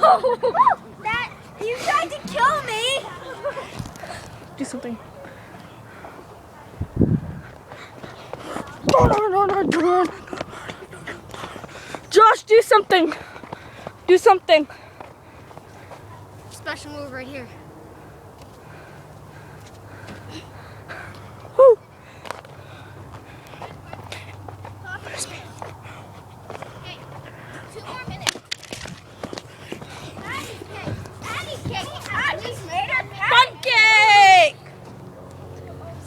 That you tried to kill me. Do something. Josh, do something. Do something. Special move right here. Woo. Okay, 2 more minutes. Patty cake. I just made a patty Fun cake.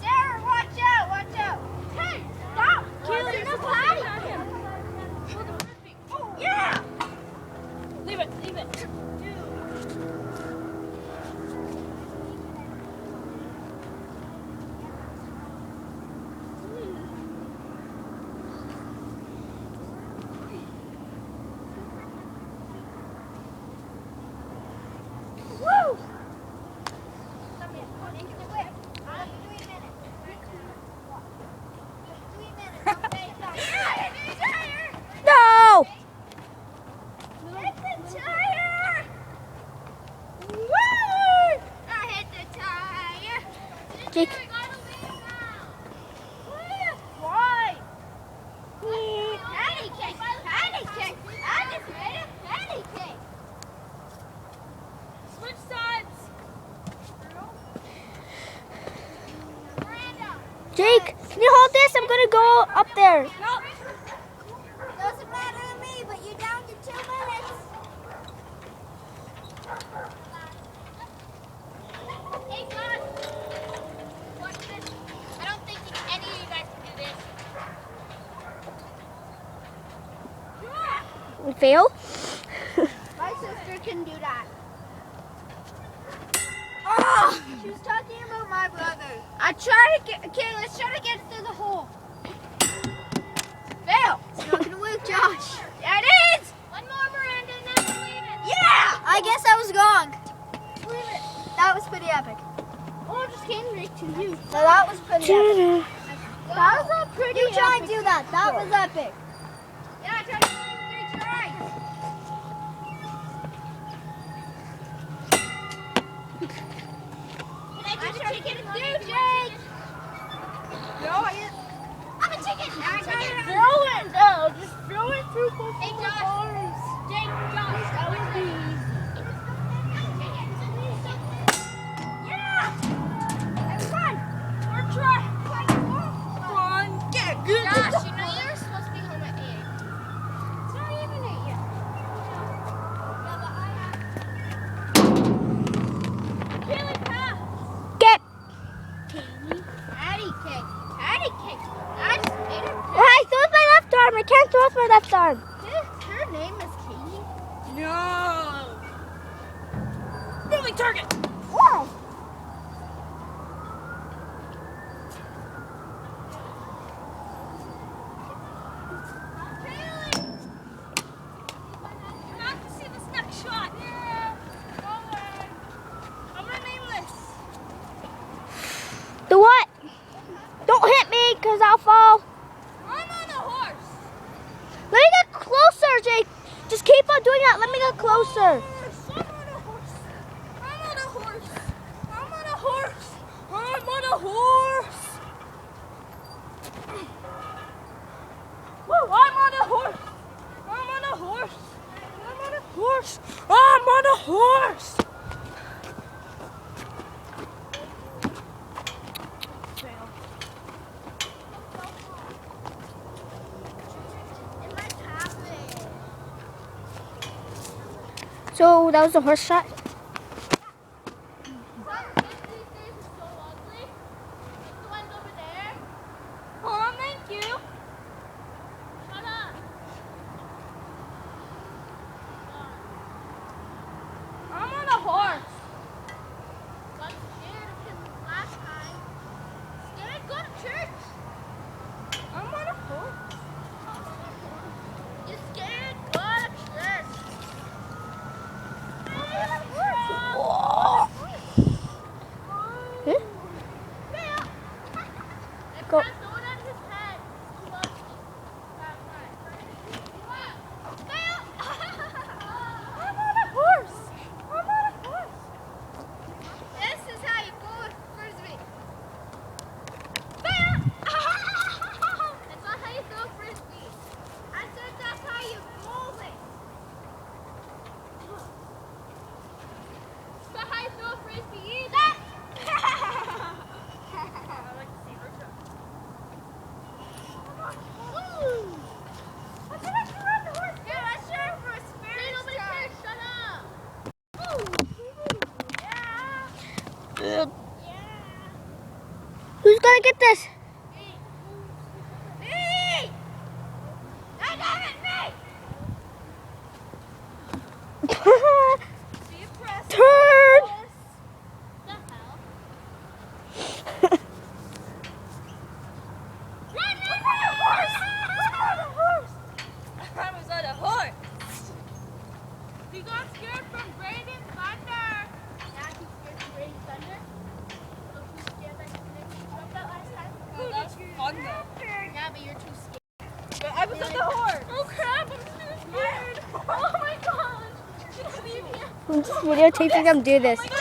Sarah, watch out, watch out. Hey, stop. Killing the patty cake. Yeah. Leave it, leave it. Woo! No. Jake. Why? Patty cake! Patty cake! I just made a patty cake! Switch sides. Miranda! Jake, can you hold this? I'm gonna go up there. No! Doesn't matter to me, but you're down to 2 minutes. Hey, God! Watch this. I don't think any of you guys can do this. We fail. My sister can do that. Oh! She was talking about my brother. I try to get. Okay, let's try to get it through the hole. Fail. It's not gonna work, Josh. Yeah, it is. One more, Miranda, and then we'll leave it. Yeah. I guess I was wrong. Leave it. That was pretty epic. Oh, just came right to you. So that was pretty epic. That was a pretty. You try and do that. That was epic. Yeah, I tried to do 3 tries. I'm a chicken too, Jake! No, I'm a chicken! Throw it. No, just throw it through both Hey, of Josh. our arms. Jake, Josh, that was me. Yeah! Have fun! Or try! Fun cake. Josh, you know you're supposed to be home at 8. It's not even 8 yet. Kaylee, pass! Get. Patty cake. Patty cake. I just made her. Oh, I threw with my left arm. I can't throw with my left arm. Her name is Katie. No. Moving target. Wow. You have to see this next shot. Yeah. I'm gonna name this. The what? Don't hit me, cause I'll fall. I'm on a horse. Let me get closer, Jake. Just keep on doing that. Let me get closer. I'm on a horse. I'm on a horse. I'm on a horse. I'm on a horse. Woo, I'm on a horse. I'm on a horse. I'm on a horse. I'm on a horse. So that was a horse shot. Oh, thank you. Shut up. I'm on a horse. Got scared of him last time. Scared? Go to church. I'm on a horse. You scared? Go to church. I'm on a horse. Huh? Go. I'm on a horse. gotta get this. Turn. I was on a horse. He got scared from Braden's thunder. Yeah, he's scared of Braden's thunder. Oh, he's scared that he jumped that last time. Oh, that's fun though. Yeah, but you're too scared. But I was on the horse. Oh crap, I'm too scared. Oh my gosh. Oh I'm just videotaping them do this. my God.